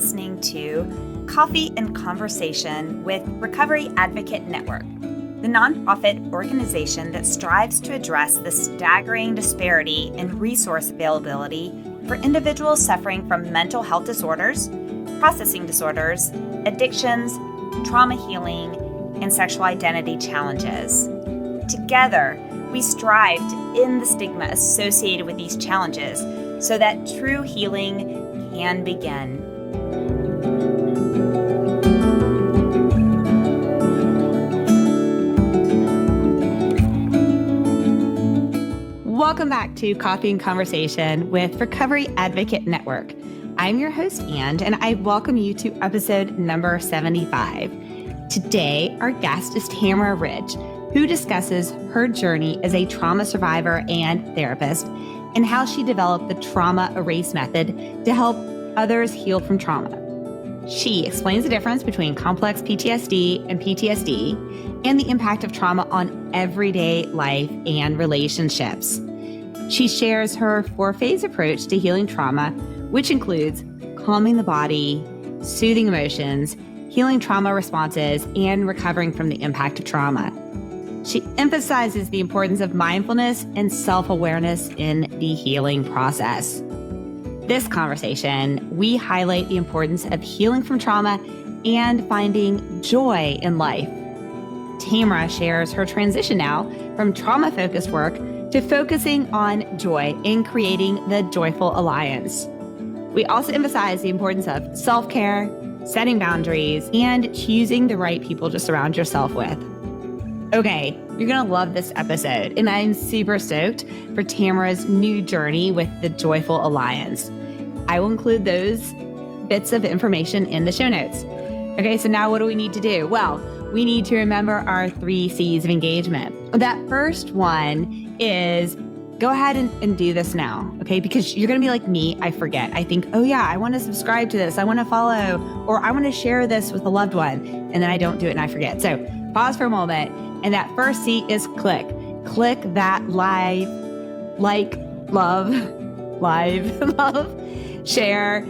listening to Coffee and Conversation with Recovery Advocate Network, the nonprofit organization that strives to address the staggering disparity in resource availability for individuals suffering from mental health disorders, processing disorders, addictions, trauma healing, and sexual identity challenges. Together, we strive to end the stigma associated with these challenges so that true healing can begin. Welcome back to Coffee and Conversation with Recovery Advocate Network. I'm your host, Ann, and I welcome you to episode number 75. Today, our guest is Tamara Ridge, who discusses her journey as a trauma survivor and therapist and how she developed the trauma erase method to help others heal from trauma. She explains the difference between complex PTSD and PTSD and the impact of trauma on everyday life and relationships. She shares her 4-phase approach to healing trauma, which includes calming the body, soothing emotions, healing trauma responses, and recovering from the impact of trauma. She emphasizes the importance of mindfulness and self-awareness in the healing process. This conversation, we highlight the importance of healing from trauma and finding joy in life. Tamara shares her transition now from trauma-focused work to focusing on joy and creating the Joyful Alliance. We also emphasize the importance of self-care, setting boundaries, and choosing the right people to surround yourself with. Okay, you're going to love this episode, and I'm super stoked for Tamara's new journey with the Joyful Alliance. I will include those bits of information in the show notes. Okay, so now what do we need to do? Well, we need to remember our 3 C's of engagement. That first one is go ahead and do this now, okay? Because you're going to be like me, I forget. I think, oh yeah, I want to subscribe to this. I want to follow, or I want to share this with a loved one. And then I don't do it and I forget. So pause for a moment. And that first C is click. Click that live, love, share,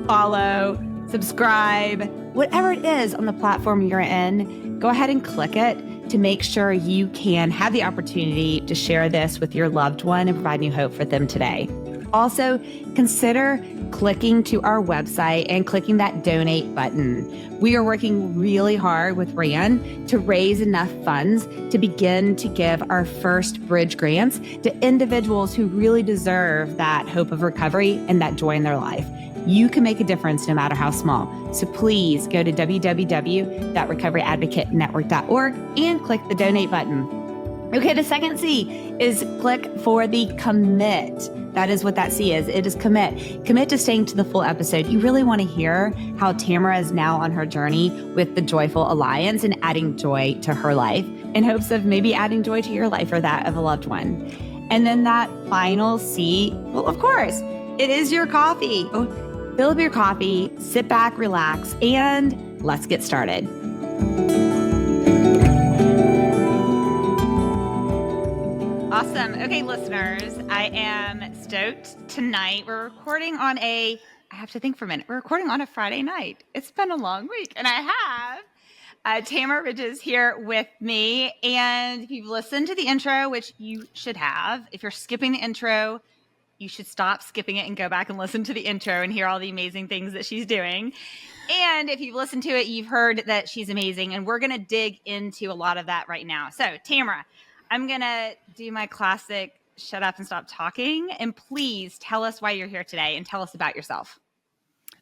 follow, subscribe, whatever it is on the platform you're in, go ahead and click it to make sure you can have the opportunity to share this with your loved one and provide new hope for them today. Also, consider clicking to our website and clicking that donate button. We are working really hard with Rand to raise enough funds to begin to give our first bridge grants to individuals who really deserve that hope of recovery and that joy in their life. You can make a difference no matter how small. So please go to www.recoveryadvocatenetwork.org and click the donate button. Okay, the second C is click for the commit. That is what that C is. It is commit. Commit to staying to the full episode. You really want to hear how Tamara is now on her journey with the Joyful Alliance and adding joy to her life in hopes of maybe adding joy to your life or that of a loved one. And then that final C, well, of course, it is your coffee. Fill up your coffee, sit back, relax, and let's get started. Awesome. Okay, listeners, I am stoked tonight. We're recording on I have to think for a minute. We're recording on a Friday night. It's been a long week, and I have Tamara Ridge is here with me. And if you've listened to the intro, which you should have, if you're skipping the intro, you should stop skipping it and go back and listen to the intro and hear all the amazing things that she's doing. And if you've listened to it, you've heard that she's amazing. And we're going to dig into a lot of that right now. So, Tamara, I'm going to do my classic shut up and stop talking. And please tell us why you're here today and tell us about yourself.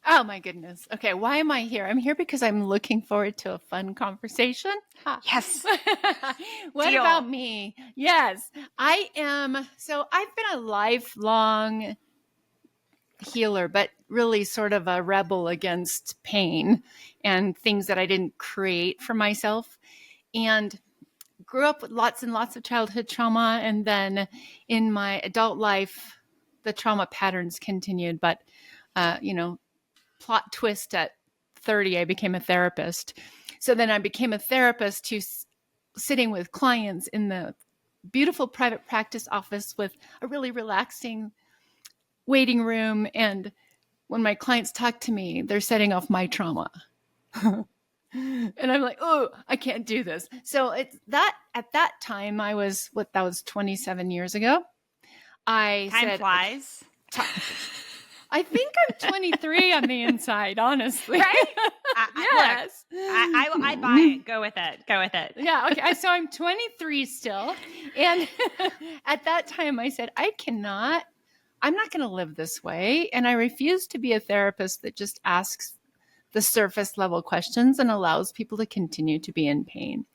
Oh, my goodness. Okay, why am I here? I'm here because I'm looking forward to a fun conversation. Yes. What Deal. about me? Yes, I am. So I've been a lifelong healer, but really sort of a rebel against pain and things that I didn't create for myself. And grew up with lots and lots of childhood trauma. And then in my adult life, the trauma patterns continued. But, plot twist at 30, I became a therapist. So then I became a therapist to sitting with clients in the beautiful private practice office with a really relaxing waiting room and when my clients talk to me, they're setting off my trauma. And I'm like, oh, I can't do this. So it's that at that time, that was 27 years ago. Time flies. I think I'm 23 on the inside, honestly. Right? Yes. Look, I buy it. Go with it. Yeah. Okay. So I'm 23 still. And at that time I said, I'm not going to live this way. And I refuse to be a therapist that just asks the surface level questions and allows people to continue to be in pain.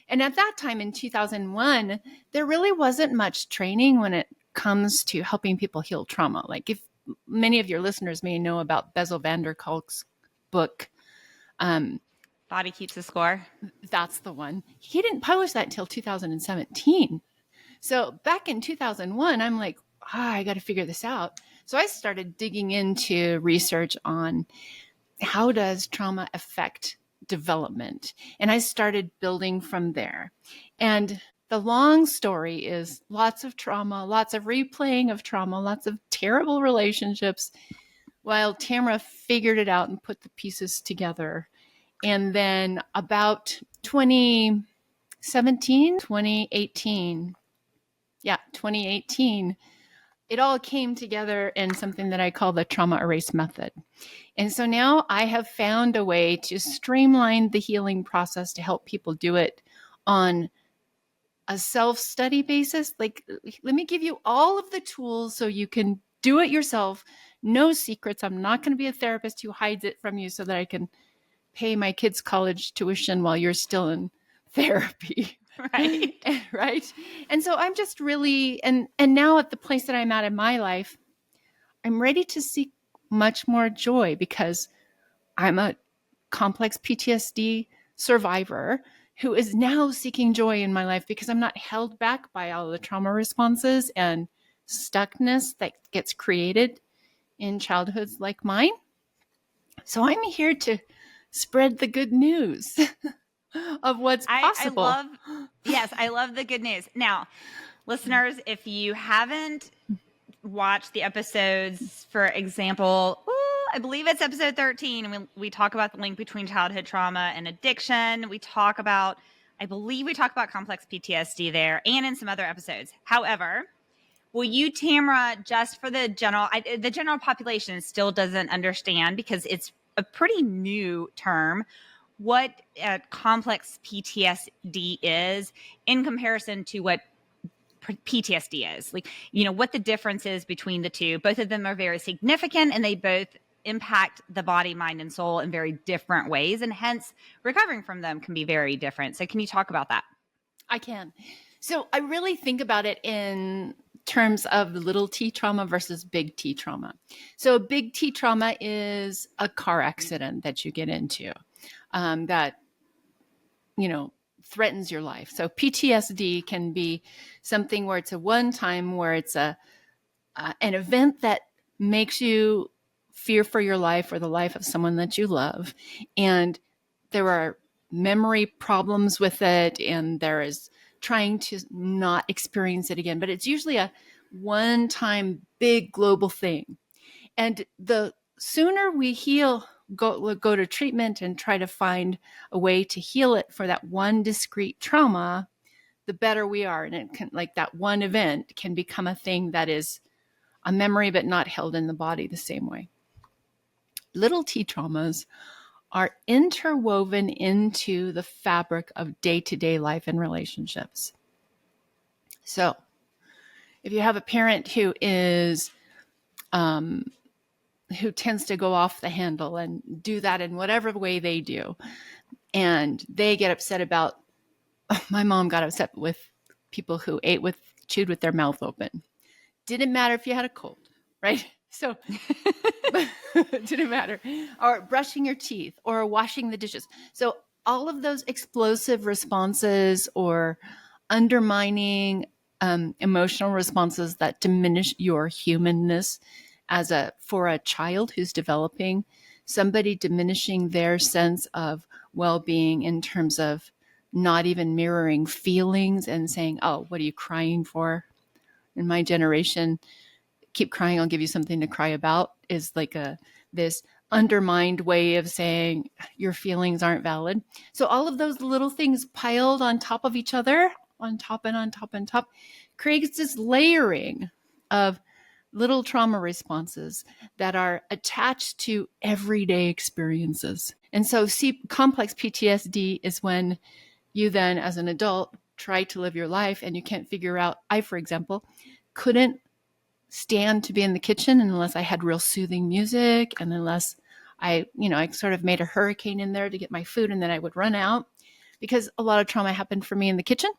And at that time in 2001, there really wasn't much training when it comes to helping people heal trauma. Like, if many of your listeners may know about Bessel van der Kolk's book, Body Keeps the Score. That's the one. He didn't publish that until 2017. So back in 2001, I'm like, I got to figure this out. So I started digging into research on how does trauma affect development? And I started building from there. And the long story is lots of trauma, lots of replaying of trauma, lots of terrible relationships, while Tamara figured it out and put the pieces together. And then about 2018, it all came together in something that I call the trauma erase method. And so now I have found a way to streamline the healing process to help people do it on a self-study basis. Like, let me give you all of the tools so you can do it yourself. No secrets. I'm not going to be a therapist who hides it from you so that I can pay my kids' college tuition while you're still in therapy. Right. Right. And so I'm just really, and now at the place that I'm at in my life, I'm ready to seek much more joy because I'm a complex PTSD survivor who is now seeking joy in my life because I'm not held back by all the trauma responses and stuckness that gets created in childhoods like mine. So I'm here to spread the good news of what's possible. I love the good news. Now, listeners, if you haven't watched the episodes, for example, I believe it's episode 13, and we talk about the link between childhood trauma and addiction. I believe we talk about complex PTSD there and in some other episodes. However, will you, Tamara, just for the general population still doesn't understand because it's a pretty new term, what complex PTSD is in comparison to what PTSD is, like, what the difference is between the two. Both of them are very significant and they both impact the body, mind, and soul in very different ways. And hence recovering from them can be very different. So can you talk about that? I can. So I really think about it in terms of little T trauma versus big T trauma. So big T trauma is a car accident that you get into that, threatens your life. So PTSD can be something where it's a one time, where it's an event that makes you fear for your life or the life of someone that you love. And there are memory problems with it, and there is trying to not experience it again. But it's usually a one-time big global thing. And the sooner we heal, go to treatment and try to find a way to heal it for that one discrete trauma, the better we are. And it can, like, that one event can become a thing that is a memory but not held in the body the same way. Little T traumas are interwoven into the fabric of day-to-day life and relationships. So if you have a parent who is who tends to go off the handle and do that in whatever way they do, and they get upset about, my mom got upset with people who chewed with their mouth open. Didn't matter if you had a cold, right? So it didn't matter. Or brushing your teeth or washing the dishes. So all of those explosive responses or undermining emotional responses that diminish your humanness for a child who's developing, somebody diminishing their sense of well-being in terms of not even mirroring feelings and saying, oh, what are you crying for? In my generation, keep crying, I'll give you something to cry about, is like a this undermined way of saying your feelings aren't valid. So all of those little things piled on top of each other, on top and on top and top, creates this layering of little trauma responses that are attached to everyday experiences. And so complex PTSD is when you then, as an adult, try to live your life and you can't figure out. I, for example, couldn't stand to be in the kitchen unless I had real soothing music and unless I sort of made a hurricane in there to get my food, and then I would run out because a lot of trauma happened for me in the kitchen.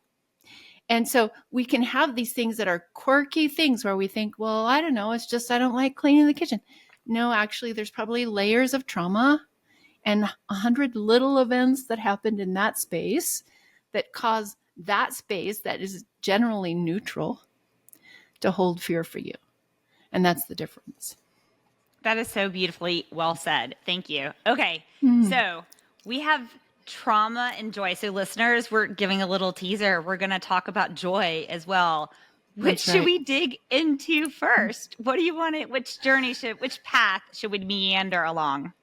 And so we can have these things that are quirky things where we think, well, I don't know, it's just I don't like cleaning the kitchen. No, actually, there's probably layers of trauma and 100 little events that happened in that space that cause that space that is generally neutral to hold fear for you. And that's the difference. That is so beautifully well said. Thank you. Okay. So we have trauma and joy. So listeners, we're giving a little teaser. We're going to talk about joy as well. Which should we dig into first? What do you want it? Which path should we meander along?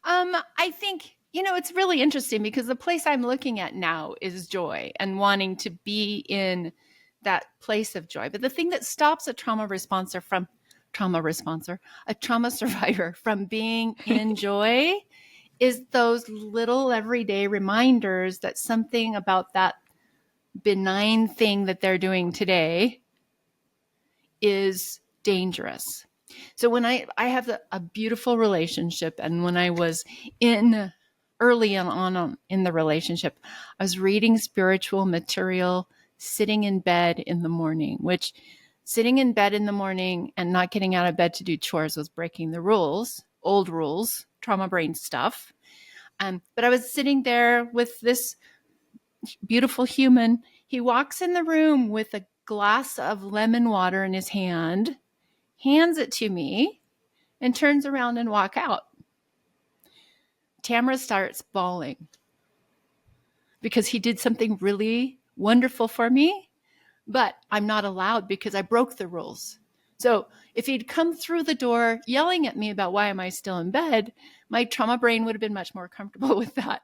I think, it's really interesting because the place I'm looking at now is joy and wanting to be in that place of joy. But the thing that stops a trauma survivor from being in joy is those little everyday reminders that something about that benign thing that they're doing today is dangerous. So when I have a beautiful relationship, and when I was early on in the relationship, I was reading spiritual material, sitting in bed in the morning, which sitting in bed in the morning and not getting out of bed to do chores was breaking the rules, old rules, trauma brain stuff. But I was sitting there with this beautiful human. He walks in the room with a glass of lemon water in his hand, hands it to me, and turns around and walk out. Tamara starts bawling because he did something really wonderful for me, but I'm not allowed because I broke the rules. So if he'd come through the door yelling at me about why am I still in bed, my trauma brain would have been much more comfortable with that.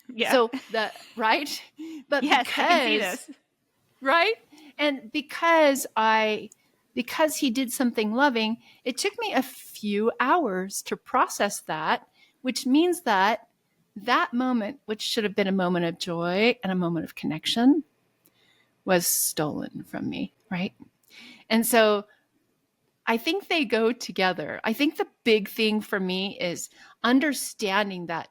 Yeah. So right? But yes, I can see this. Right? And because he did something loving, it took me a few hours to process that, which means that moment, which should have been a moment of joy and a moment of connection, was stolen from me, right? And so I think they go together. I think the big thing for me is understanding that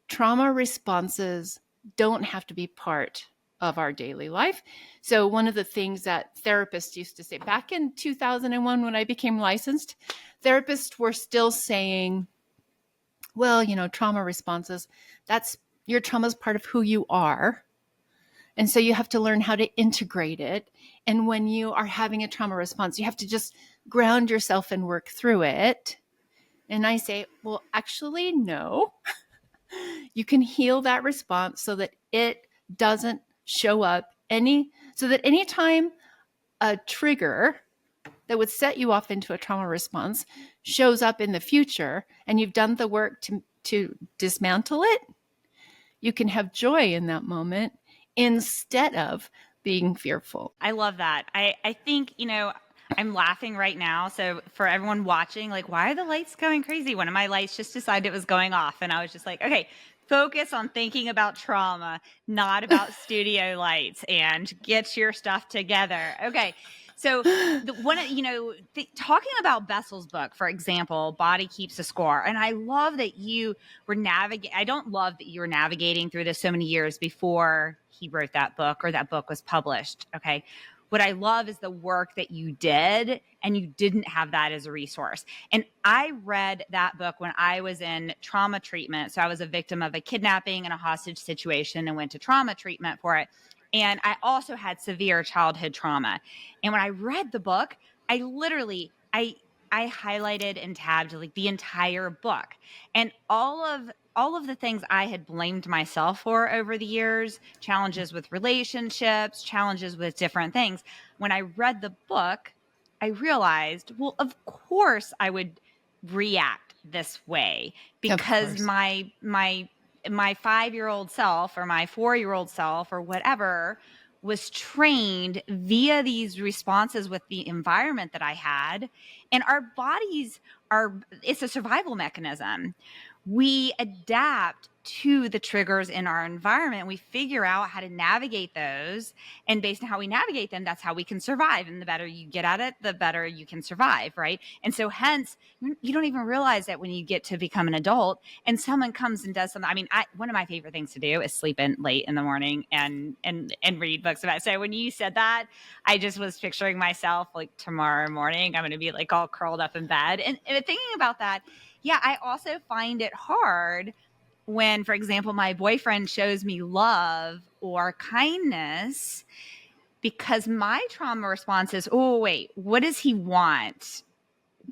trauma responses don't have to be part of our daily life. So one of the things that therapists used to say back in 2001 when I became licensed, therapists were still saying, well, trauma responses, your trauma is part of who you are. And so you have to learn how to integrate it. And when you are having a trauma response, you have to just ground yourself and work through it. And I say, well, actually, no. You can heal that response so that it doesn't show up so that anytime a trigger that would set you off into a trauma response shows up in the future and you've done the work to dismantle it, you can have joy in that moment instead of being fearful. I love that. I think, I'm laughing right now. So for everyone watching, like, why are the lights going crazy? One of my lights just decided it was going off. And I was just like, okay, focus on thinking about trauma, not about studio lights, and get your stuff together. Okay. So talking about Bessel's book, for example, Body Keeps a Score. And I love that you were I don't love that you were navigating through this so many years before he wrote that book or that book was published. Okay. What I love is the work that you did, and you didn't have that as a resource. And I read that book when I was in trauma treatment. So I was a victim of a kidnapping and a hostage situation and went to trauma treatment for it. And I also had severe childhood trauma. And when I read the book, I literally, I highlighted and tabbed like the entire book, and all of the things I had blamed myself for over the years, challenges with relationships, challenges with different things. When I read the book, I realized, well, of course I would react this way because my 5-year-old self or my 4-year-old self or whatever was trained via these responses with the environment that I had. And our bodies it's a survival mechanism. We adapt to the triggers in our environment. We figure out how to navigate those. And based on how we navigate them, that's how we can survive. And the better you get at it, the better you can survive, right? And so hence, you don't even realize that when you get to become an adult and someone comes and does something. I mean, one of my favorite things to do is sleep in late in the morning and read books about it. So when you said that, I just was picturing myself like tomorrow morning, I'm going to be like all curled up in bed. And thinking about that, yeah, I also find it hard when, for example, my boyfriend shows me love or kindness because my trauma response is, oh, wait, what does he want?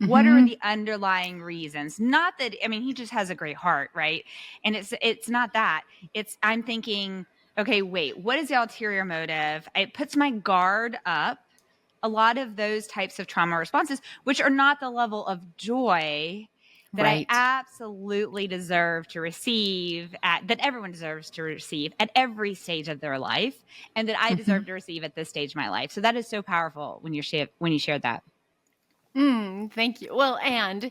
What are the underlying reasons? Not that, I mean, he just has a great heart, right? And it's not that. I'm thinking, okay, wait, what is the ulterior motive? It puts my guard up. A lot of those types of trauma responses, which are not the level of joy that I absolutely deserve to receive that everyone deserves to receive at every stage of their life, and that I deserve to receive at this stage of my life. So that is so powerful when you shared that. Thank you. Well, and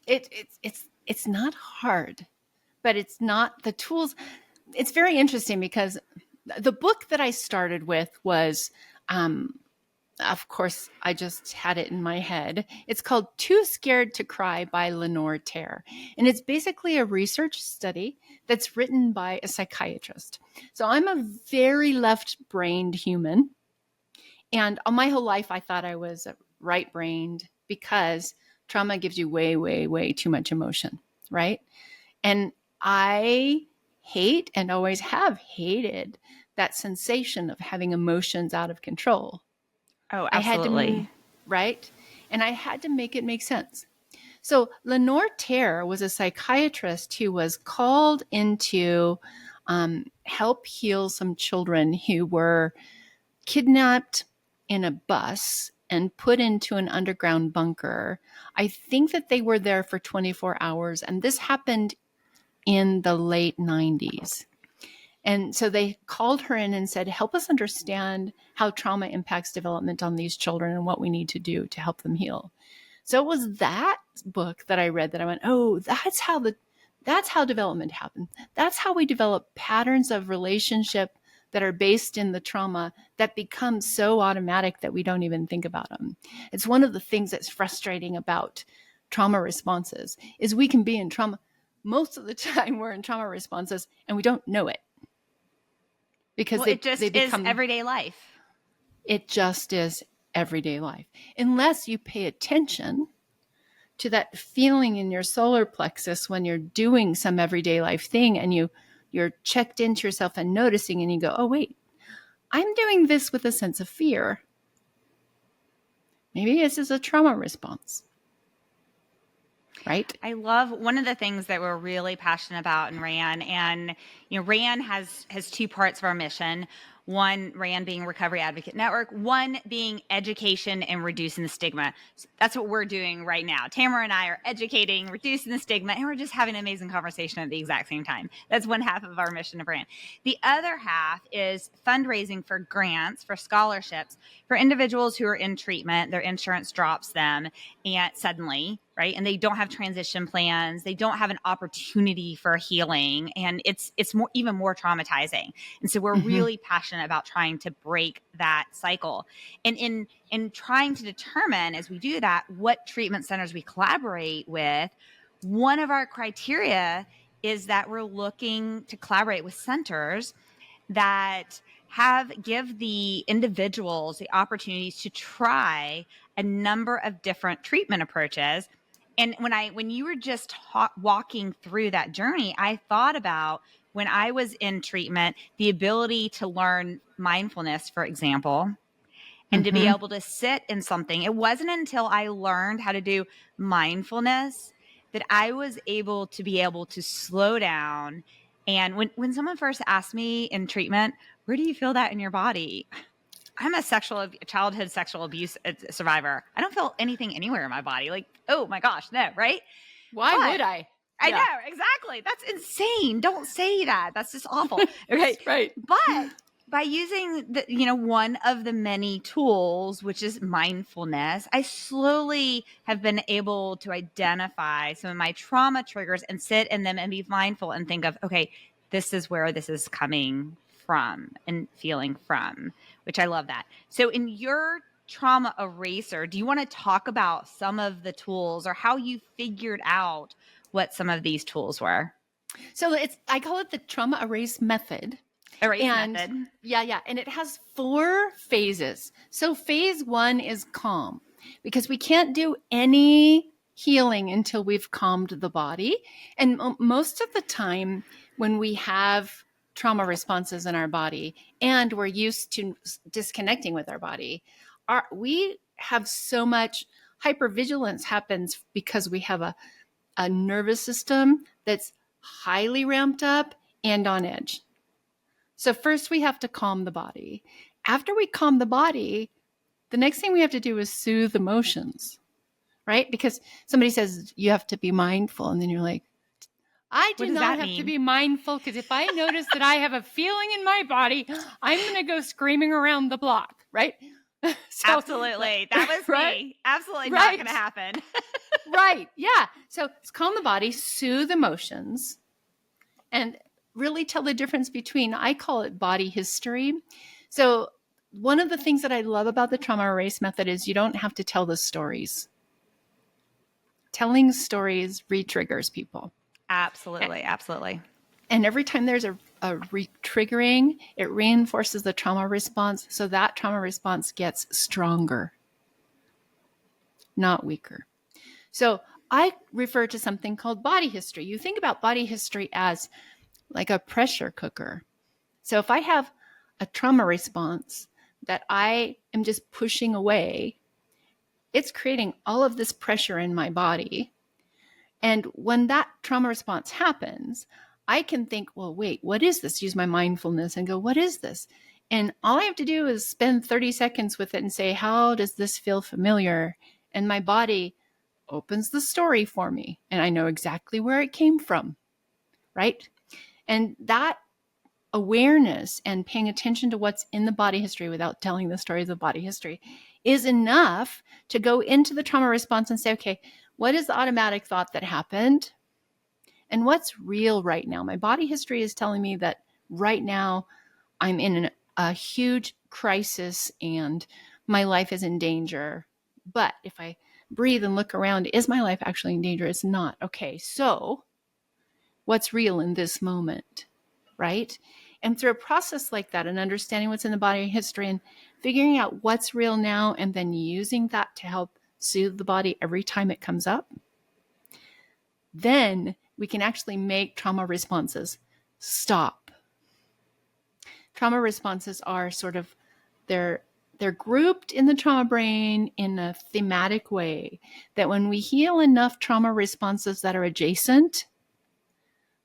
it's not hard, but it's not the tools. It's very interesting because the book that I started with was, of course, I just had it in my head. It's called Too Scared to Cry by Lenore Terr. And it's basically a research study that's written by a psychiatrist. So I'm a very left-brained human. And all my whole life, I thought I was right-brained because trauma gives you way, way, way too much emotion, right? And I hate and always have hated that sensation of having emotions out of control. Oh, absolutely. Right? And I had to make it make sense. So Lenore Terr was a psychiatrist who was called in to help heal some children who were kidnapped in a bus and put into an underground bunker. I think that they were there for 24 hours, and this happened in the late 90s. And so they called her in and said, help us understand how trauma impacts development on these children and what we need to do to help them heal. So it was that book that I read that I went, oh, that's how development happens. That's how we develop patterns of relationship that are based in the trauma that become so automatic that we don't even think about them. It's one of the things that's frustrating about trauma responses is we can be in trauma. Most of the time we're in trauma responses and we don't know it. Because it just is everyday life. It just is everyday life. Unless you pay attention to that feeling in your solar plexus when you're doing some everyday life thing and you're checked into yourself and noticing and you go, oh, wait, I'm doing this with a sense of fear. Maybe this is a trauma response. Right? I love one of the things that we're really passionate about in RAN, and RAN has two parts of our mission. One, RAN being Recovery Advocate Network, one being education and reducing the stigma. So that's what we're doing right now. Tamara and I are educating, reducing the stigma, and we're just having an amazing conversation at the exact same time. That's one half of our mission of RAN. The other half is fundraising for grants, for scholarships, for individuals who are in treatment. Their insurance drops them and suddenly, right? And they don't have transition plans. They don't have an opportunity for healing. And it's even more traumatizing. And so we're really passionate about trying to break that cycle. And in trying to determine as we do that, what treatment centers we collaborate with, one of our criteria is that we're looking to collaborate with centers that give the individuals the opportunities to try a number of different treatment approaches. And when you were just walking through that journey, I thought about when I was in treatment, the ability to learn mindfulness, for example, and to be able to sit in something. It wasn't until I learned how to do mindfulness that I was able to slow down. And when someone first asked me in treatment, where do you feel that in your body? I'm a childhood sexual abuse survivor. I don't feel anything anywhere in my body. Like, oh my gosh, no, right? Why But would I? I Yeah. know, exactly. That's insane. Don't say that. That's just awful. Okay. Right. But by using one of the many tools, which is mindfulness, I slowly have been able to identify some of my trauma triggers and sit in them and be mindful and think of, okay, this is where this is coming from and feeling from, which I love that. So in your trauma eraser, do you want to talk about some of the tools or how you figured out what some of these tools were? So I call it the trauma erase method. Method. Yeah. And it has 4 phases. So phase 1 is calm, because we can't do any healing until we've calmed the body. And most of the time when we have trauma responses in our body and we're used to disconnecting with our body, we have so much hypervigilance happens because we have a nervous system that's highly ramped up and on edge. So first we have to calm the body. After we calm the body, the next thing we have to do is soothe emotions, right? Because somebody says you have to be mindful, and then you're like, I do not have to be mindful, because if I notice that I have a feeling in my body, I'm going to go screaming around the block, right? So, absolutely. That was right? Me. Absolutely right. Not going to happen. Right. Yeah. So it's calm the body, soothe emotions, and really tell the difference between, I call it body history. So one of the things that I love about the trauma erase method is you don't have to tell the stories. Telling stories re-triggers people. Absolutely. Absolutely. And every time there's a re-triggering, it reinforces the trauma response. So that trauma response gets stronger, not weaker. So I refer to something called body history. You think about body history as like a pressure cooker. So if I have a trauma response that I am just pushing away, it's creating all of this pressure in my body. And when that trauma response happens, I can think, well, wait, what is this? Use my mindfulness and go, what is this? And all I have to do is spend 30 seconds with it and say, how does this feel familiar? And my body opens the story for me, and I know exactly where it came from, right? And that awareness and paying attention to what's in the body history without telling the stories of body history is enough to go into the trauma response and say, okay, what is the automatic thought that happened? And what's real right now? My body history is telling me that right now I'm in a huge crisis and my life is in danger. But if I breathe and look around, is my life actually in danger? It's not. Okay, so what's real in this moment, right? And through a process like that and understanding what's in the body history and figuring out what's real now and then using that to help soothe the body every time it comes up, then we can actually make trauma responses stop. Trauma responses are sort of, they're grouped in the trauma brain in a thematic way that when we heal enough trauma responses that are adjacent,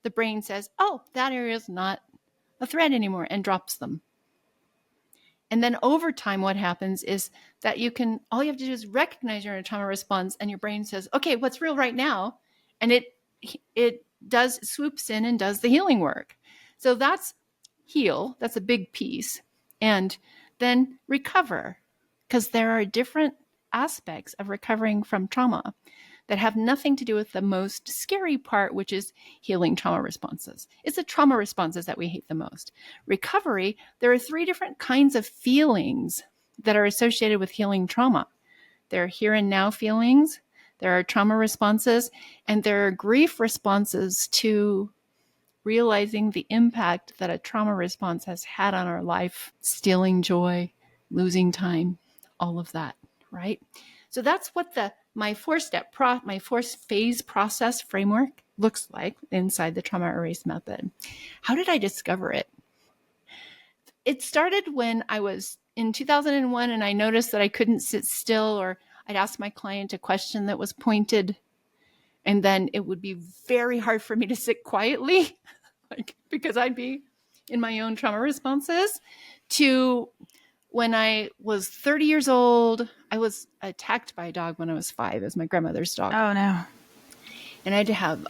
the brain says, oh, that area is not a threat anymore, and drops them. And then over time, what happens is that all you have to do is recognize you're in a trauma response, and your brain says, okay, what's real right now? And it swoops in and does the healing work. So that's heal. That's a big piece. And then recover, because there are different aspects of recovering from trauma that have nothing to do with the most scary part, which is healing trauma responses. It's the trauma responses that we hate the most. Recovery, there are 3 different kinds of feelings that are associated with healing trauma. There are here and now feelings, there are trauma responses, and there are grief responses to realizing the impact that a trauma response has had on our life, stealing joy, losing time, all of that, right? So that's what my 4-phase process framework looks like inside the trauma erase method. How did I discover it? It started when I was in 2001 and I noticed that I couldn't sit still, or I'd ask my client a question that was pointed, and then it would be very hard for me to sit quietly because I'd be in my own trauma responses, to when I was 30 years old, I was attacked by a dog when I was 5. It was my grandmother's dog. Oh, no. And I had to have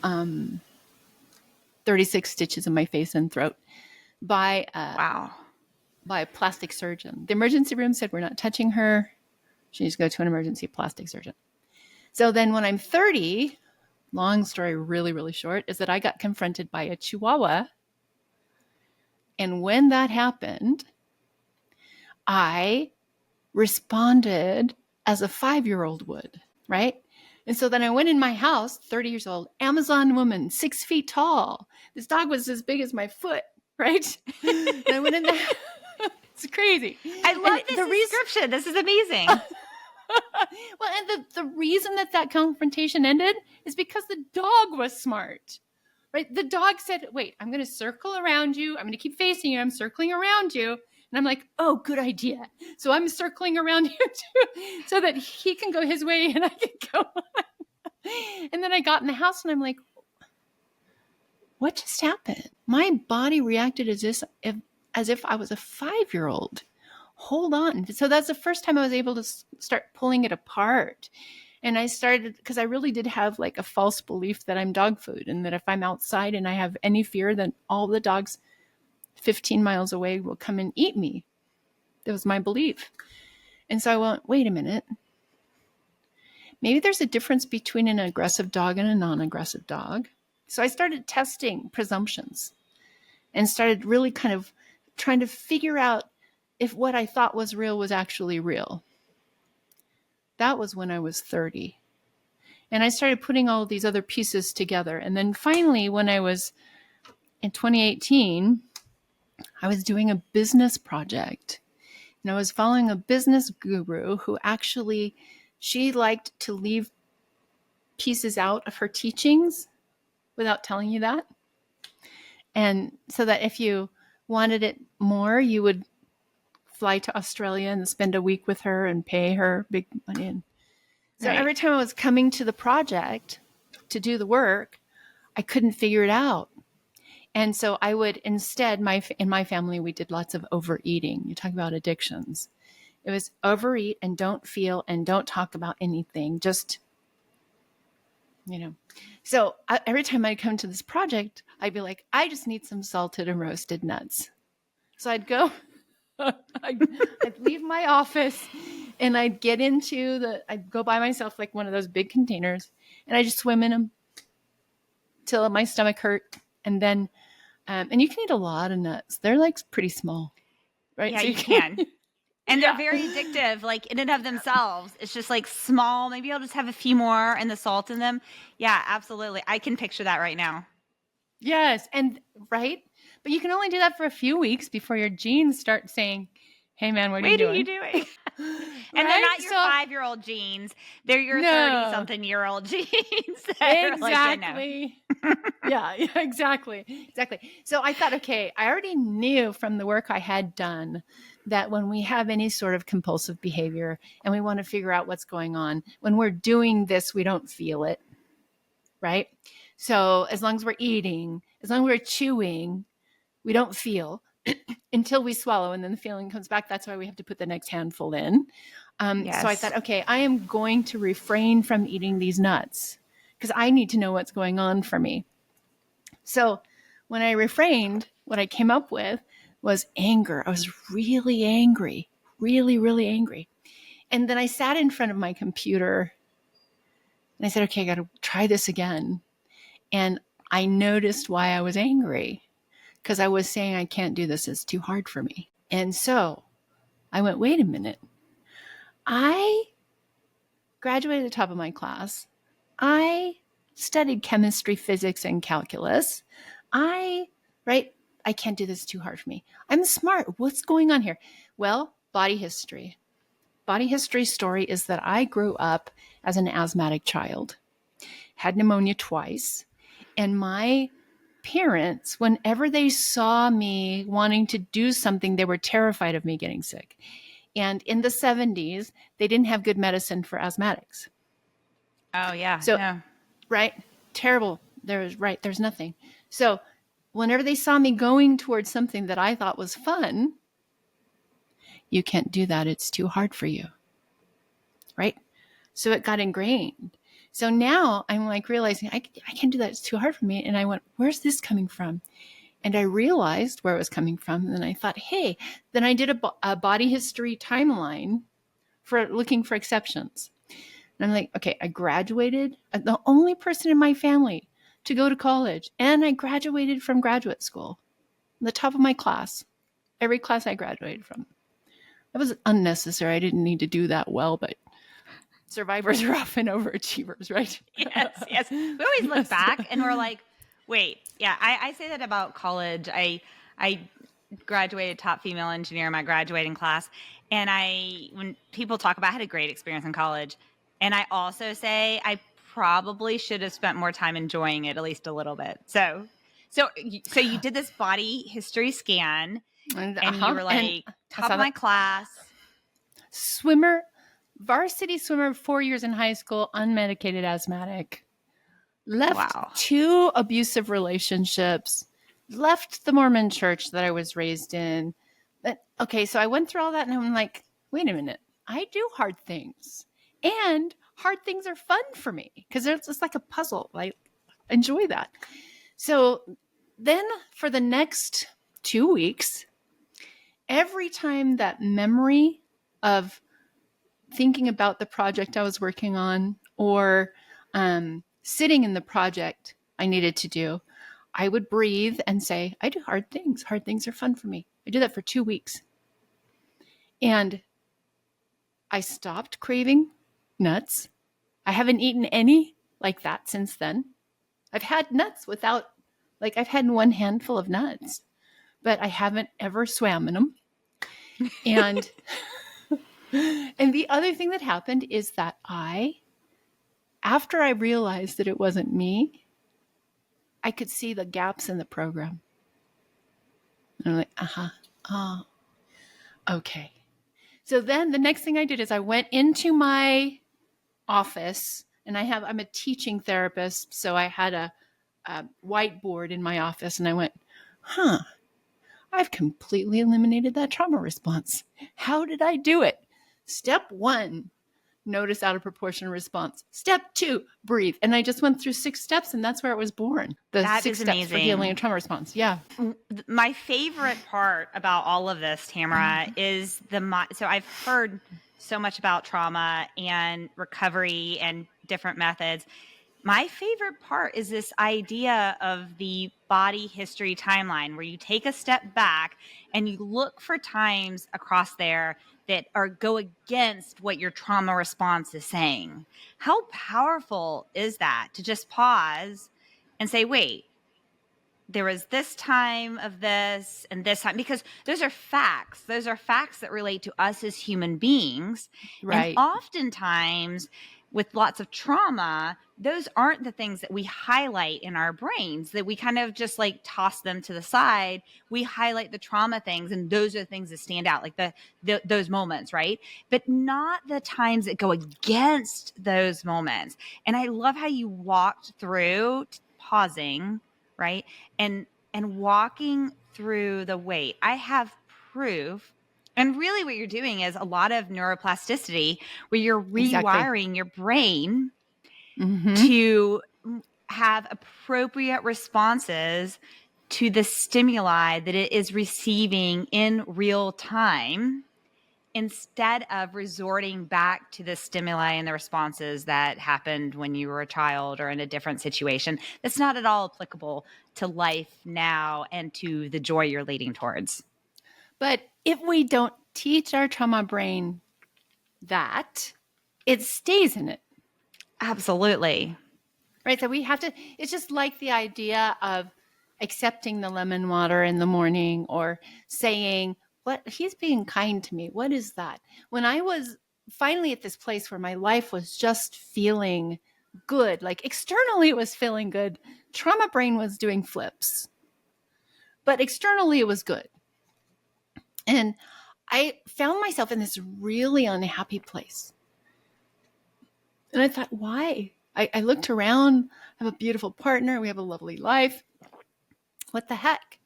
36 stitches in my face and throat by Wow. a plastic surgeon. The emergency room said, we're not touching her. She needs to go to an emergency plastic surgeon. So then when I'm 30, long story really, really short, is that I got confronted by a Chihuahua. And when that happened, I responded as a 5-year-old would, right? And so then I went in my house, 30 years old, Amazon woman, 6 feet tall. This dog was as big as my foot, right? And I went in there. It's crazy. I love this description. This is amazing. Well, and the reason that confrontation ended is because the dog was smart, right? The dog said, wait, I'm going to circle around you. I'm going to keep facing you. I'm circling around you. And I'm like, oh, good idea. So I'm circling around you too, so that he can go his way and I can go on. And then I got in the house and I'm like, what just happened? My body reacted as if I was a 5-year-old. Hold on. So that's the first time I was able to start pulling it apart. And I started, because I really did have like a false belief that I'm dog food, and that if I'm outside and I have any fear, then all the dogs 15 miles away will come and eat me. That was my belief. And so I went, wait a minute. Maybe there's a difference between an aggressive dog and a non-aggressive dog. So I started testing presumptions and started really kind of trying to figure out if what I thought was real was actually real. That was when I was 30. And I started putting all of these other pieces together. And then finally, when I was in 2018, I was doing a business project. And I was following a business guru who actually, she liked to leave pieces out of her teachings without telling you that. And so that if you wanted it more, you would fly to Australia and spend a week with her and pay her big money. And so every time I was coming to the project to do the work, I couldn't figure it out. And so I would instead, in my family, we did lots of overeating. You talk about addictions. It was overeat and don't feel and don't talk about anything. Just, So every time I'd come to this project, I'd be like, I just need some salted and roasted nuts. So I'd go, I'd leave my office and I'd I'd go buy myself like one of those big containers and I just swim in them till my stomach hurt. And then, and you can eat a lot of nuts. They're like pretty small, right? Yeah, so you can. And they're very addictive, like in and of themselves. It's just like small. Maybe I'll just have a few more and the salt in them. Yeah, absolutely. I can picture that right now. Yes. And right. But you can only do that for a few weeks before your genes start saying, hey man, what are you doing? And they're not your 5-year-old genes. They're your 30-something-year-old genes. Exactly. Yeah, exactly. So I thought, okay, I already knew from the work I had done that when we have any sort of compulsive behavior and we want to figure out what's going on, when we're doing this, we don't feel it, right? So as long as we're eating, as long as we're chewing, we don't feel until we swallow, and then the feeling comes back. That's why we have to put the next handful in. Yes. So I thought, okay, I am going to refrain from eating these nuts because I need to know what's going on for me. So when I refrained, what I came up with was anger. I was really angry, really, really angry. And then I sat in front of my computer and I said, okay, I got to try this again. And I noticed why I was angry. Because I was saying, I can't do this. It's too hard for me. And so I went, wait a minute. I graduated at the top of my class. I studied chemistry, physics, and calculus. I can't do this. Too hard for me. I'm smart. What's going on here? Well, body history. Body history story is that I grew up as an asthmatic child, had pneumonia twice, and my parents, whenever they saw me wanting to do something, they were terrified of me getting sick. And in the 70s, they didn't have good medicine for asthmatics. Oh, yeah. So, yeah. Right? Terrible. There's nothing. So whenever they saw me going towards something that I thought was fun, you can't do that. It's too hard for you. Right? So it got ingrained. So now I'm like realizing I can't do that. It's too hard for me. And I went, where's this coming from? And I realized where it was coming from. And then I thought, hey, then I did a body history timeline for looking for exceptions. And I'm like, okay, I graduated, the only person in my family to go to college. And I graduated from graduate school, the top of my class, every class I graduated from. That was unnecessary. I didn't need to do that well, but survivors are often overachievers, right? Yes. We always look back and we're like, wait, yeah, I say that about college. I graduated top female engineer in my graduating class. And when people talk about, I had a great experience in college. And I also say I probably should have spent more time enjoying it, at least a little bit. So you did this body history scan and you were like, top of my class. Swimmer, varsity swimmer, 4 years in high school, unmedicated asthmatic. Left 2 abusive relationships, left the Mormon church that I was raised in. But, okay, so I went through all that and I'm like, wait a minute, I do hard things. And hard things are fun for me because it's like a puzzle. I enjoy that. So then for the next 2 weeks, every time that memory of thinking about the project I was working on or sitting in the project I needed to do, I would breathe and say, I do hard things. Hard things are fun for me. I did that for 2 weeks. And I stopped craving nuts. I haven't eaten any like that since then. I've had nuts without, I've had 1 handful of nuts, but I haven't ever swam in them. And and the other thing that happened is that after I realized that it wasn't me, I could see the gaps in the program. And I'm like, oh, okay. So then the next thing I did is I went into my office, and I'm a teaching therapist, so I had a whiteboard in my office, and I went, I've completely eliminated that trauma response. How did I do it? Step 1, notice out of proportion response. Step 2, breathe. And I just went through 6 steps, and that's where it was born. That 6 is steps amazing. for healing a trauma response. Yeah. My favorite part about all of this, Tamara, is so I've heard so much about trauma and recovery and different methods. My favorite part is this idea of the body history timeline where you take a step back and you look for times across there that go against what your trauma response is saying. How powerful is that to just pause and say, wait, there was this time of this and this time, because those are facts. Those are facts that relate to us as human beings. Right. And oftentimes with lots of trauma, those aren't the things that we highlight in our brains, that we kind of just toss them to the side. We highlight the trauma things, and those are the things that stand out, like those moments, right? But not the times that go against those moments. And I love how you walked through pausing, right? And walking through the wait. I have proof. And really what you're doing is a lot of neuroplasticity where you're rewiring your brain to have appropriate responses to the stimuli that it is receiving in real time, instead of resorting back to the stimuli and the responses that happened when you were a child or in a different situation. That's not at all applicable to life now and to the joy you're leading towards. But if we don't teach our trauma brain that, it stays in it. Absolutely. Right. So we have to, it's just like the idea of accepting the lemon water in the morning, or saying, he's being kind to me. What is that? When I was finally at this place where my life was just feeling good, externally it was feeling good, trauma brain was doing flips, but externally it was good. And I found myself in this really unhappy place. And I thought, why? I looked around, I have a beautiful partner, we have a lovely life. What the heck?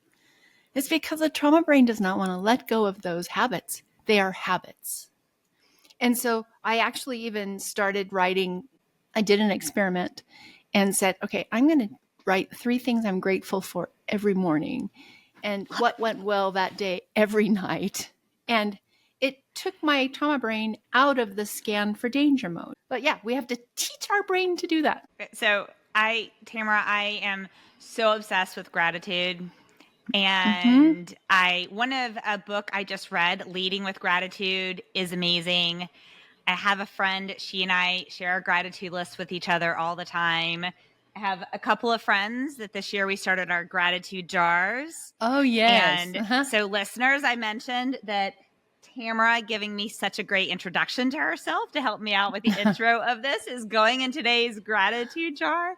It's because the trauma brain does not want to let go of those habits. They are habits. And so I actually even started writing. I did an experiment and said, okay, I'm going to write 3 things I'm grateful for every morning and what went well that day every night. And it took my trauma brain out of the scan for danger mode. But yeah, we have to teach our brain to do that. So Tamara, I am so obsessed with gratitude. And one of a book I just read, Leading with Gratitude, is amazing. I have a friend, she and I share a gratitude list with each other all the time. I have a couple of friends that this year we started our gratitude jars. Oh, yes. And so listeners, I mentioned that Tamara giving me such a great introduction to herself to help me out with the intro of this is going in today's gratitude jar.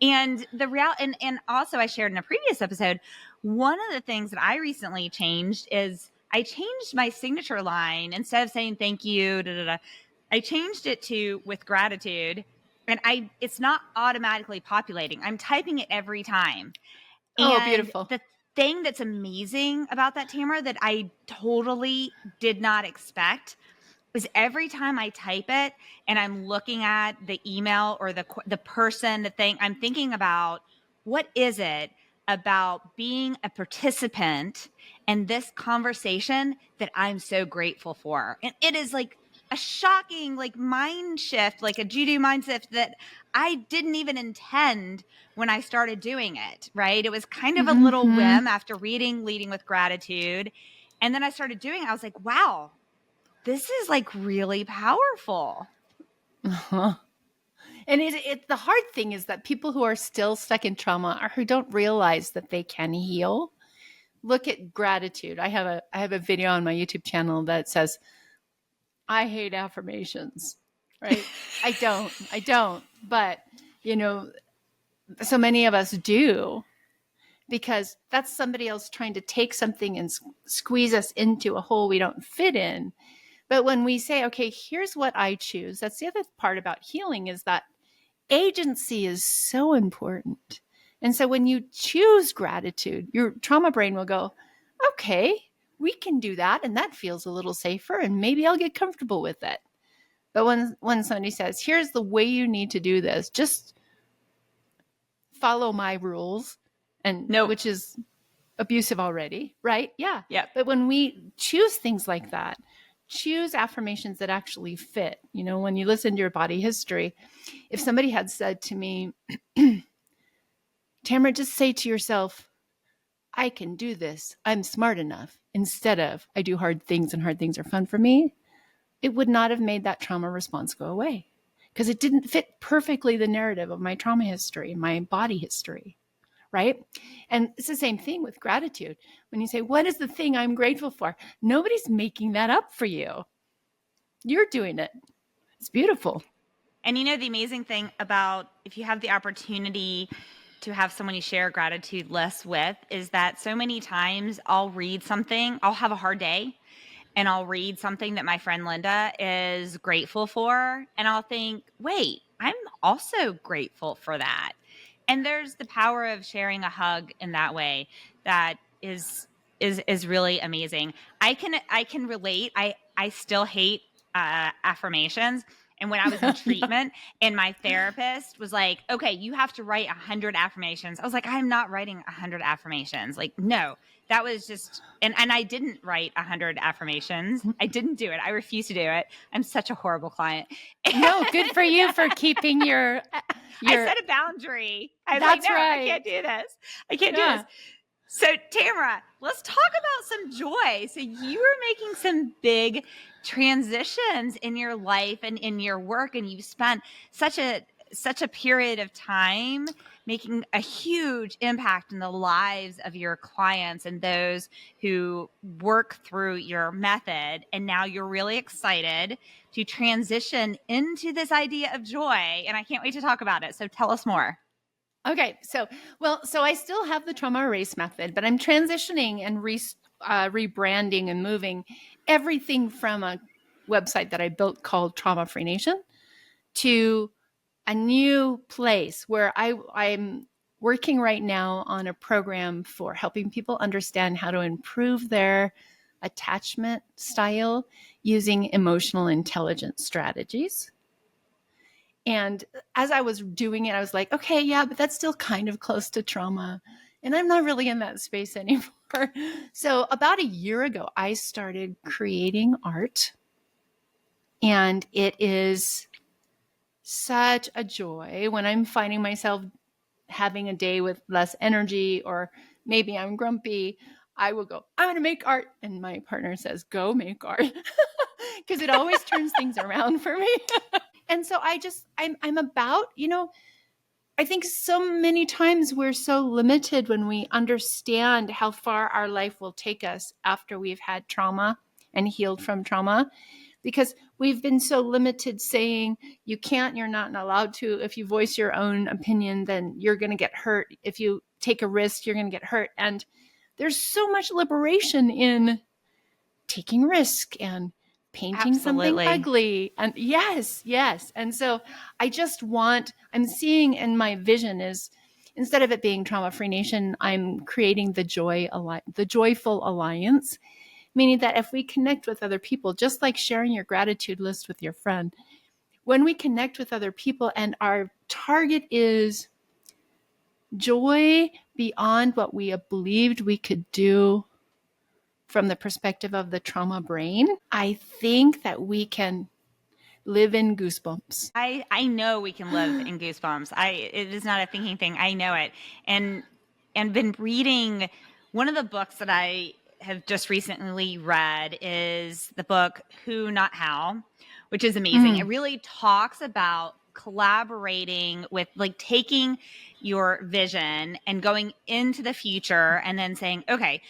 And and also I shared in a previous episode, one of the things that I recently changed is I changed my signature line. Instead of saying thank you, I changed it to with gratitude, and it's not automatically populating. I'm typing it every time. Oh, And beautiful. the thing that's amazing about that, Tamara, that I totally did not expect is every time I type it and I'm looking at the email or the person, the thing, I'm thinking about what is it about being a participant in this conversation that I'm so grateful for. And it is like a shocking like mind shift, like a judo mind shift that I didn't even intend when I started doing it, right? It was kind of a little whim after reading Leading with Gratitude. And then I started doing it. I was like, wow, this is like really powerful. Uh-huh. And the hard thing is that people who are still stuck in trauma or who don't realize that they can heal, look at gratitude. I have a video on my YouTube channel that says, I hate affirmations, right? I don't. But, so many of us do, because that's somebody else trying to take something and squeeze us into a hole we don't fit in. But when we say, okay, here's what I choose, that's the other part about healing, is that agency is so important. And so when you choose gratitude, your trauma brain will go, okay, we can do that. And that feels a little safer. And maybe I'll get comfortable with it. But when somebody says, here's the way you need to do this, just follow my rules, which is abusive already, right? Yeah. Yeah. But when we choose things like that, choose affirmations that actually fit. When you listen to your body history, if somebody had said to me, Tamara, just say to yourself, I can do this. I'm smart enough. Instead of, I do hard things and hard things are fun for me, it would not have made that trauma response go away, because it didn't fit perfectly the narrative of my trauma history, my body history, right? And it's the same thing with gratitude. When you say, what is the thing I'm grateful for? Nobody's making that up for you. You're doing it. It's beautiful. And the amazing thing about if you have the opportunity to have someone you share a gratitude list with is that so many times I'll read something, I'll have a hard day, and I'll read something that my friend Linda is grateful for, and I'll think, wait, I'm also grateful for that. And there's the power of sharing a hug in that way that is really amazing. I can relate. I still hate affirmations. And when I was in treatment and my therapist was like, okay, you have to write 100 affirmations. I was like, I'm not writing 100 affirmations. Like, no, that was just, and I didn't write 100 affirmations. I didn't do it. I refused to do it. I'm such a horrible client. No, good for you for keeping your I set a boundary. I was That's like, no, right. I can't do this. I can't do this. So Tamara, let's talk about some joy. So you were making some big transitions in your life and in your work, and you've spent such a period of time making a huge impact in the lives of your clients and those who work through your method. And now you're really excited to transition into this idea of joy. And I can't wait to talk about it. So tell us more. Okay. So I still have the trauma erase method, but I'm transitioning and rebranding and moving everything from a website that I built called Trauma Free Nation to a new place where I'm working right now on a program for helping people understand how to improve their attachment style using emotional intelligence strategies. And as I was doing it, I was like, okay, yeah, but that's still kind of close to trauma. And I'm not really in that space anymore. So about a year ago, I started creating art. And it is such a joy when I'm finding myself having a day with less energy, or maybe I'm grumpy. I will go, I'm going to make art. And my partner says, go make art. Because it always turns things around for me. And so I'm about, I think so many times we're so limited when we understand how far our life will take us after we've had trauma and healed from trauma, because we've been so limited saying you can't, you're not allowed to. If you voice your own opinion, then you're going to get hurt. If you take a risk, you're going to get hurt. And there's so much liberation in taking risk and painting something ugly. And yes. And so I'm seeing, and my vision is, instead of it being Trauma-Free Nation, I'm creating the joyful alliance, meaning that if we connect with other people, just like sharing your gratitude list with your friend, when we connect with other people and our target is joy beyond what we believed we could do from the perspective of the trauma brain, I think that we can live in goosebumps. I know we can live in goosebumps. It is not a thinking thing. I know it. And been reading, one of the books that I have just recently read is the book Who Not How, which is amazing. It really talks about collaborating with, like, taking your vision and going into the future and then saying, okay,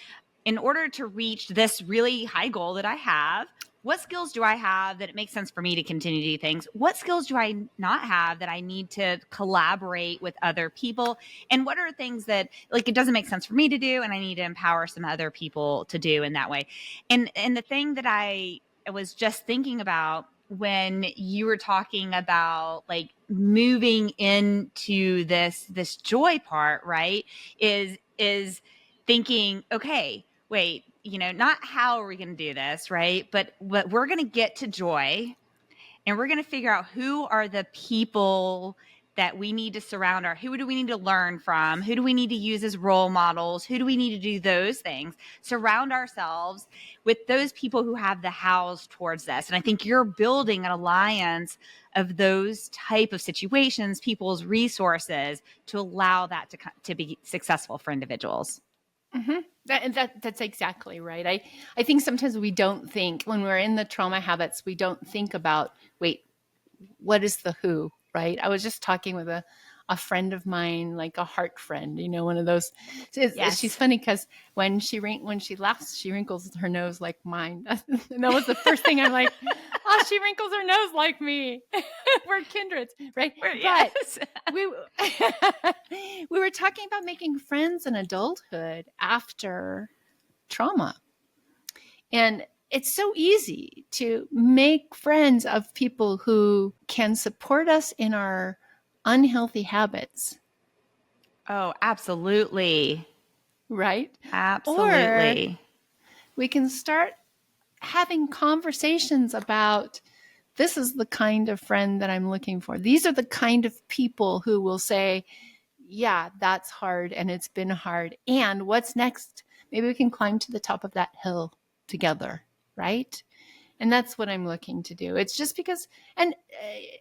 in order to reach this really high goal that I have, what skills do I have that it makes sense for me to continue to do things? What skills do I not have that I need to collaborate with other people? And what are things that, like, it doesn't make sense for me to do and I need to empower some other people to do in that way? And the thing that I was just thinking about when you were talking about, like, moving into this joy part, right, is thinking, okay, wait, not how are we going to do this, right? But we're going to get to joy, and we're going to figure out who are the people that we need to surround who do we need to learn from? Who do we need to use as role models? Who do we need to do those things? Surround ourselves with those people who have the hows towards this. And I think you're building an alliance of those type of situations, people's resources, to allow that to be successful for individuals. Mm-hmm. That's exactly right. I think sometimes we don't think, when we're in the trauma habits, we don't think about, wait, what is the who, right? I was just talking with a friend of mine, like a heart friend, one of those. Yes. She's funny because when she laughs, she wrinkles her nose like mine. And that was the first thing I'm like, oh, she wrinkles her nose like me. We're kindreds, right? Yes. But we were talking about making friends in adulthood after trauma. And it's so easy to make friends of people who can support us in our unhealthy habits. Oh, absolutely. Right? Absolutely. Or we can start having conversations about, this is the kind of friend that I'm looking for. These are the kind of people who will say, yeah, that's hard and it's been hard. And what's next? Maybe we can climb to the top of that hill together, right? And that's what I'm looking to do. It's just because, and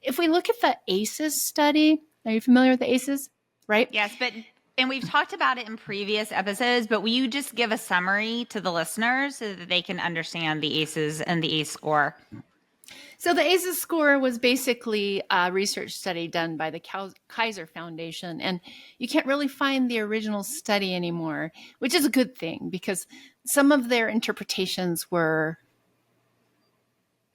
if we look at the ACEs study, are you familiar with the ACEs, right? Yes, and we've talked about it in previous episodes, but will you just give a summary to the listeners so that they can understand the ACEs and the ACE score? So the ACEs score was basically a research study done by the Kaiser Foundation, and you can't really find the original study anymore, which is a good thing because some of their interpretations were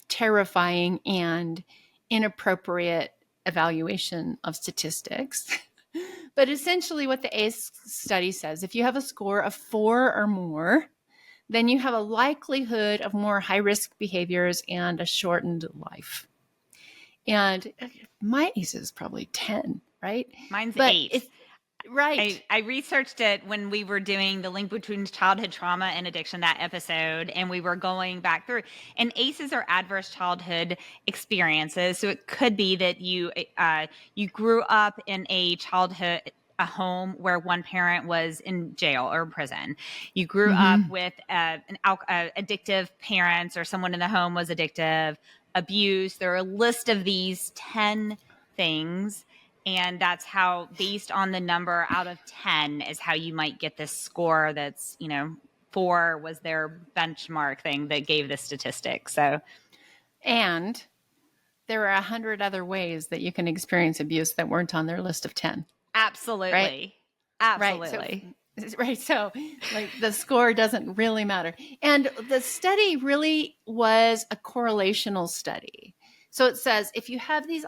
terrifying and inappropriate evaluation of statistics. But essentially what the ACE study says, if you have a score of 4 or more, then you have a likelihood of more high-risk behaviors and a shortened life. And my ACE is probably 10, right? Mine's 8. Right. I researched it when we were doing the link between childhood trauma and addiction, that episode, and we were going back through. And ACEs are adverse childhood experiences. So it could be that you grew up in a home where one parent was in jail or prison. You grew up with addictive parents, or someone in the home was addictive, abuse. There are a list of these 10 things. And that's how, based on the number out of 10, is how you might get this score that's, 4 was their benchmark thing that gave the statistic. So, and there are 100 other ways that you can experience abuse that weren't on their list of 10. absolutely. Right? Absolutely. Right. So like the score doesn't really matter. And the study really was a correlational study. So it says if you have these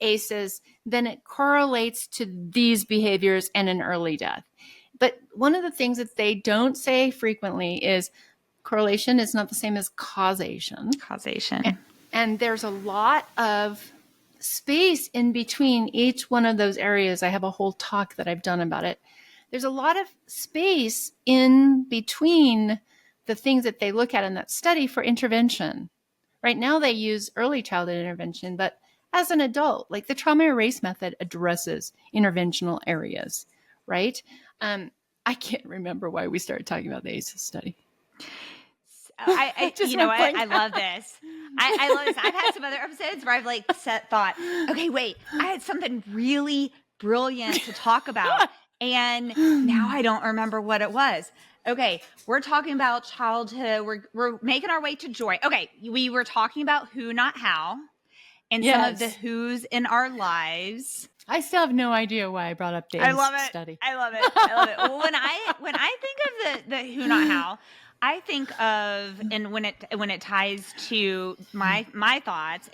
ACEs, then it correlates to these behaviors and an early death. But one of the things that they don't say frequently is correlation is not the same as causation. And there's a lot of space in between each one of those areas. I have a whole talk that I've done about it. There's a lot of space in between the things that they look at in that study for intervention. Right now they use early childhood intervention, but as an adult, like the trauma erase method addresses interventional areas, right? I can't remember why we started talking about the ACEs study. I love this. I love this. I've had some other episodes where I've thought, okay, wait, I had something really brilliant to talk about. And now I don't remember what it was. Okay, we're talking about childhood. We're making our way to joy. Okay, we were talking about who, not how, and some of the who's in our lives. I still have no idea why I brought up the study. I love it. Well, when I think of the who, not how, I think of, and when it ties to my thoughts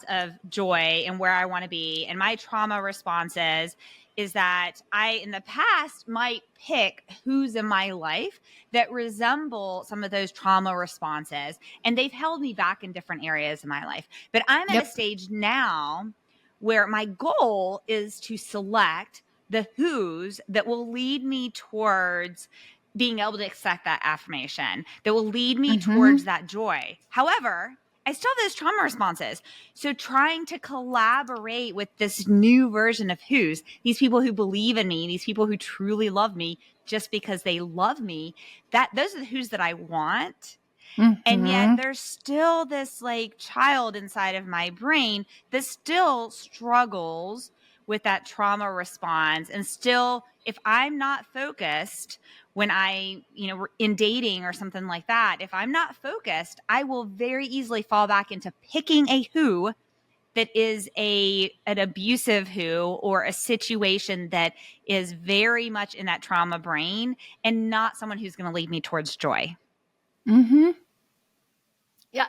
of joy and where I want to be and my trauma responses, is that I, in the past, might pick who's in my life that resemble some of those trauma responses. And they've held me back in different areas of my life. But I'm at a stage now where my goal is to select the who's that will lead me towards being able to accept that affirmation, that will lead me towards that joy. However, I still have those trauma responses. So trying to collaborate with this new version of who's, these people who believe in me, these people who truly love me just because they love me, those are the who's that I want. And yet there's still this child inside of my brain that still struggles with that trauma response. And still, if I'm not focused when in dating or something like that, if I'm not focused, I will very easily fall back into picking a who that is an abusive who, or a situation that is very much in that trauma brain, and not someone who's going to lead me towards joy. Yeah,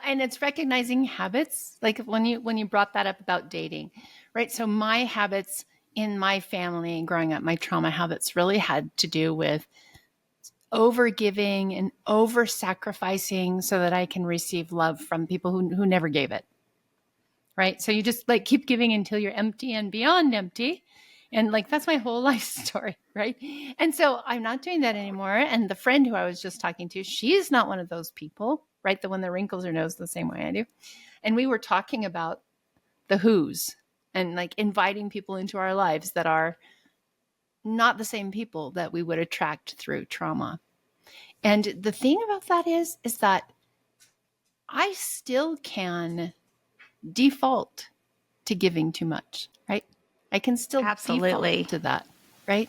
and it's recognizing habits. Like when you brought that up about dating, right? So my habits in my family and growing up, my trauma habits really had to do with over-giving and over-sacrificing so that I can receive love from people who never gave it, right? So you just keep giving until you're empty and beyond empty. And that's my whole life story, right? And so I'm not doing that anymore. And the friend who I was just talking to, she's not one of those people, right? The one that wrinkles her nose the same way I do. And we were talking about the who's and inviting people into our lives that are not the same people that we would attract through trauma. And the thing about that is that I still can default to giving too much, right? I can still default to that, right?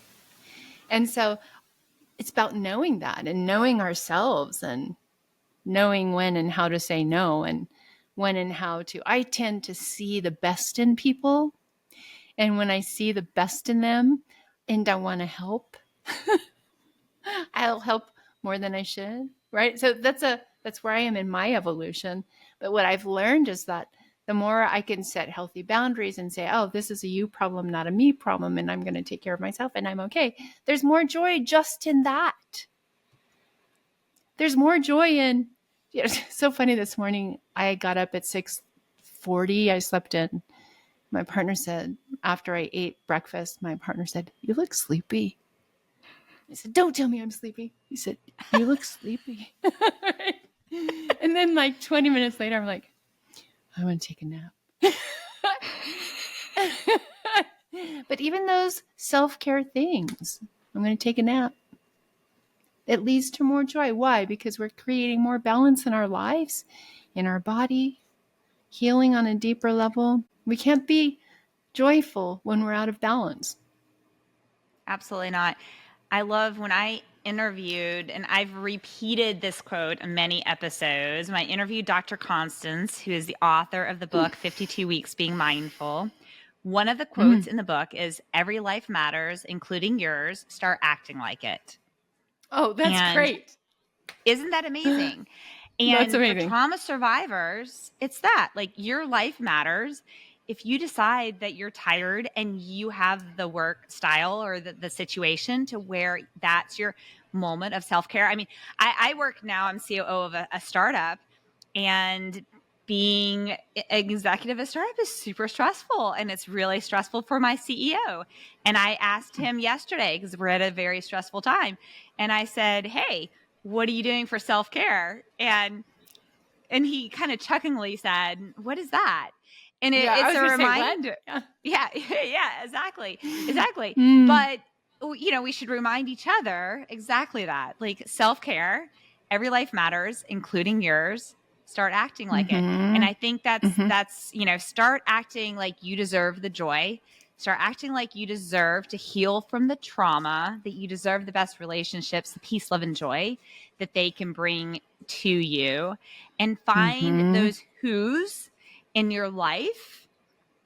And so it's about knowing that and knowing ourselves and knowing when and how to say no and when and how to. I tend to see the best in people. And when I see the best in them and I want to help, I'll help more than I should, right? So that's where I am in my evolution. But what I've learned is that the more I can set healthy boundaries and say, oh, this is a you problem, not a me problem, and I'm going to take care of myself and I'm okay. There's more joy just in that. There's more joy in, it's so funny this morning, I got up at 6:40. I slept in my partner said, after I ate breakfast, my partner said, "You look sleepy." I said, "Don't tell me I'm sleepy." He said, "You look sleepy." And then like 20 minutes later, I'm like, I want to take a nap. But even those self-care things, I'm going to take a nap. It leads to more joy. Why? Because we're creating more balance in our lives, in our body, healing on a deeper level. We can't be joyful when we're out of balance. Absolutely not. I love when I interviewed, and I've repeated this quote in many episodes, when I interviewed Dr. Constance, who is the author of the book, 52 Weeks Being Mindful. One of the quotes in the book is, "Every life matters, including yours. Start acting like it." Oh, that's great. Isn't that amazing? That's And for amazing. trauma survivors, it's that. Like, your life matters. If you decide that you're tired and you have the work style or the situation to where that's your moment of self-care. I mean, I work now, I'm COO of a startup, and being an executive of a startup is super stressful, and it's really stressful for my CEO. And I asked him yesterday, because we're at a very stressful time, and I said, "Hey, what are you doing for self-care?" And he kind of chuckingly said, "What is that?" And it's a reminder. Yeah, yeah, exactly. But, we should remind each other exactly that. Like, self-care, every life matters, including yours. Start acting like it. And I think that's, start acting like you deserve the joy. Start acting like you deserve to heal from the trauma, that you deserve the best relationships, the peace, love, and joy that they can bring to you, and find those who's in your life.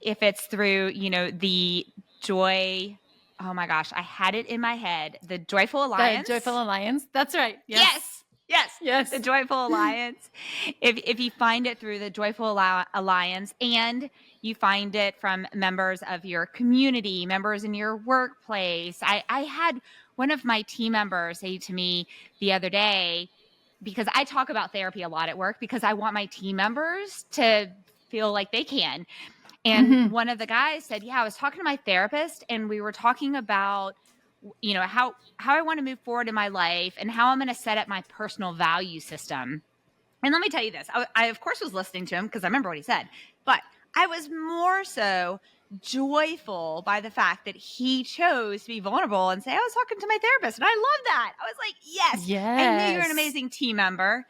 If it's through, the joy. Oh my gosh, I had it in my head. The Joyful Alliance. The Joyful Alliance. That's right. Yes. The Joyful Alliance. If you find it through the Joyful Alliance, and you find it from members of your community, members in your workplace. I had one of my team members say to me the other day, because I talk about therapy a lot at work, because I want my team members to feel like they can. And one of the guys said, "Yeah, I was talking to my therapist, and we were talking about, how I want to move forward in my life and how I'm going to set up my personal value system." And let me tell you this. I of course was listening to him because I remember what he said, but I was more so joyful by the fact that he chose to be vulnerable and say, "I was talking to my therapist." And I love that. I was like, yes. I knew you're an amazing team member.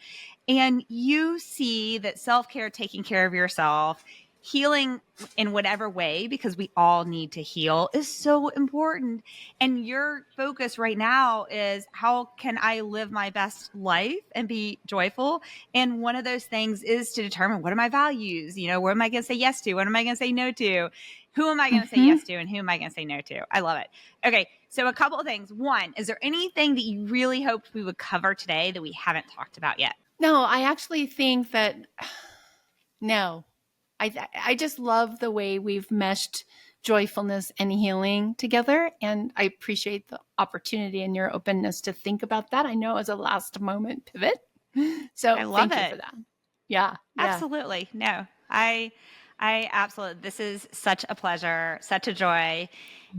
And you see that self-care, taking care of yourself, healing in whatever way, because we all need to heal, is so important. And your focus right now is, how can I live my best life and be joyful? And one of those things is to determine, what are my values? What am I going to say yes to? What am I going to say no to? Who am I going to say yes to? And who am I going to say no to? I love it. Okay. So a couple of things. One, is there anything that you really hoped we would cover today that we haven't talked about yet? No, I actually think that, no. I just love the way we've meshed joyfulness and healing together. And I appreciate the opportunity and your openness to think about that. I know as a last moment pivot. So I love thank you for that. Yeah. Absolutely. No, I absolutely, this is such a pleasure, such a joy.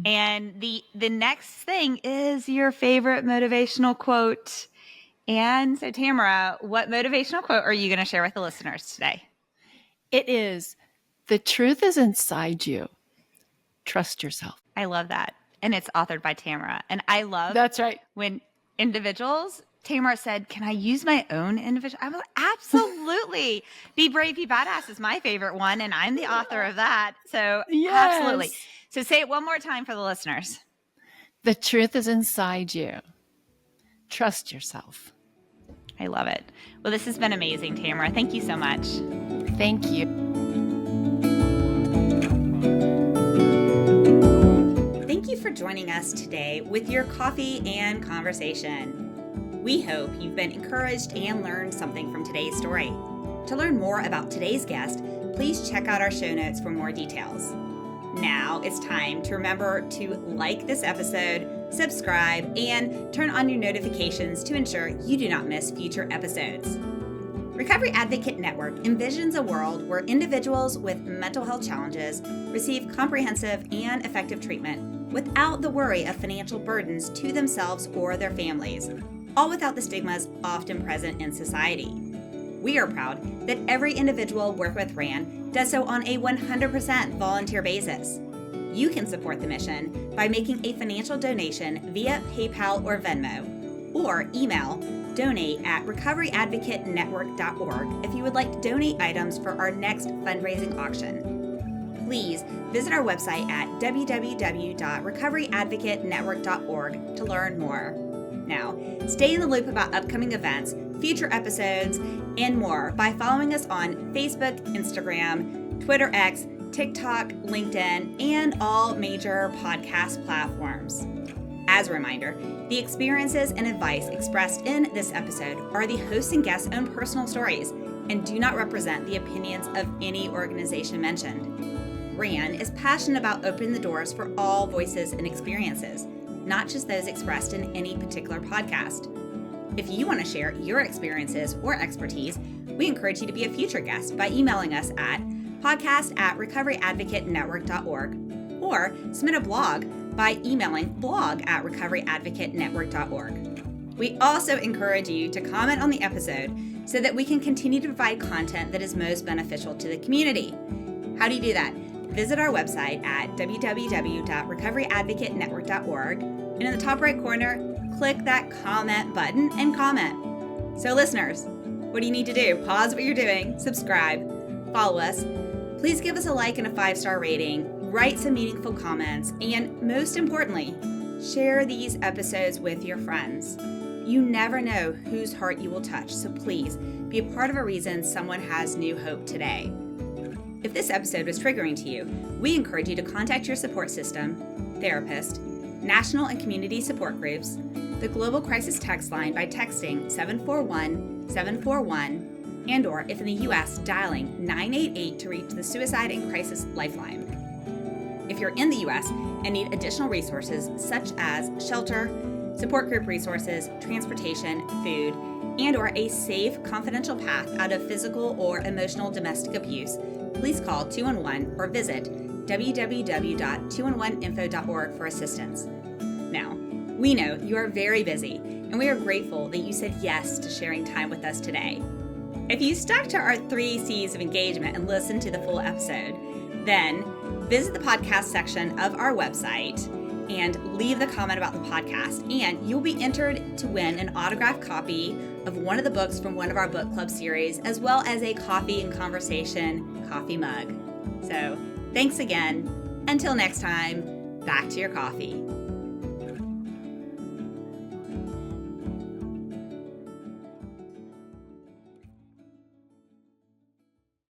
And the next thing is your favorite motivational quote. And so, Tamara, what motivational quote are you going to share with the listeners today? It is, "The truth is inside you. Trust yourself." I love that. And it's authored by Tamara. And I love, that's right, when individuals, Tamara said, "Can I use my own individual?" I'm like, absolutely. Be Brave, Be Badass is my favorite one. And I'm the author of that. So absolutely. So say it one more time for the listeners. "The truth is inside you. Trust yourself." I love it. Well, this has been amazing, Tamara. Thank you so much. Thank you. Thank you for joining us today with your coffee and conversation. We hope you've been encouraged and learned something from today's story. To learn more about today's guest, please check out our show notes for more details. Now it's time to remember to like this episode, subscribe, and turn on your notifications to ensure you do not miss future episodes. Recovery Advocate Network envisions a world where individuals with mental health challenges receive comprehensive and effective treatment without the worry of financial burdens to themselves or their families, all without the stigmas often present in society. We are proud that every individual working with RAN does so on a 100% volunteer basis. You can support the mission by making a financial donation via PayPal or Venmo, or email donate@recoveryadvocatenetwork.org if you would like to donate items for our next fundraising auction. Please visit our website at www.recoveryadvocatenetwork.org to learn more. Now, stay in the loop about upcoming events, future episodes, and more by following us on Facebook, Instagram, Twitter X, TikTok, LinkedIn, and all major podcast platforms. As a reminder, the experiences and advice expressed in this episode are the host and guest's own personal stories and do not represent the opinions of any organization mentioned. RAN is passionate about opening the doors for all voices and experiences, not just those expressed in any particular podcast. If you want to share your experiences or expertise, we encourage you to be a future guest by emailing us at podcast@recoveryadvocatenetwork.org or submit a blog by emailing blog@recoveryadvocatenetwork.org. We also encourage you to comment on the episode so that we can continue to provide content that is most beneficial to the community. How do you do that? Visit our website at www.recoveryadvocatenetwork.org, and in the top right corner, click that comment button and comment. So listeners, what do you need to do? Pause what you're doing, subscribe, follow us. Please give us a like and a 5-star rating, write some meaningful comments, and most importantly, share these episodes with your friends. You never know whose heart you will touch, so please be a part of a reason someone has new hope today. If this episode was triggering to you, we encourage you to contact your support system, therapist, national and community support groups, the Global Crisis Text Line by texting 741-741, and/or if in the U.S., dialing 988 to reach the Suicide and Crisis Lifeline. If you're in the U.S. and need additional resources such as shelter, support group resources, transportation, food, and/or a safe, confidential path out of physical or emotional domestic abuse, please call 211 or visit www.211info.org for assistance. Now, we know you are very busy, and we are grateful that you said yes to sharing time with us today. If you stuck to our 3 C's of engagement and listened to the full episode, then visit the podcast section of our website and leave the comment about the podcast, and you'll be entered to win an autographed copy of one of the books from one of our book club series, as well as a Coffee and Conversation coffee mug. So thanks again. Until next time, back to your coffee.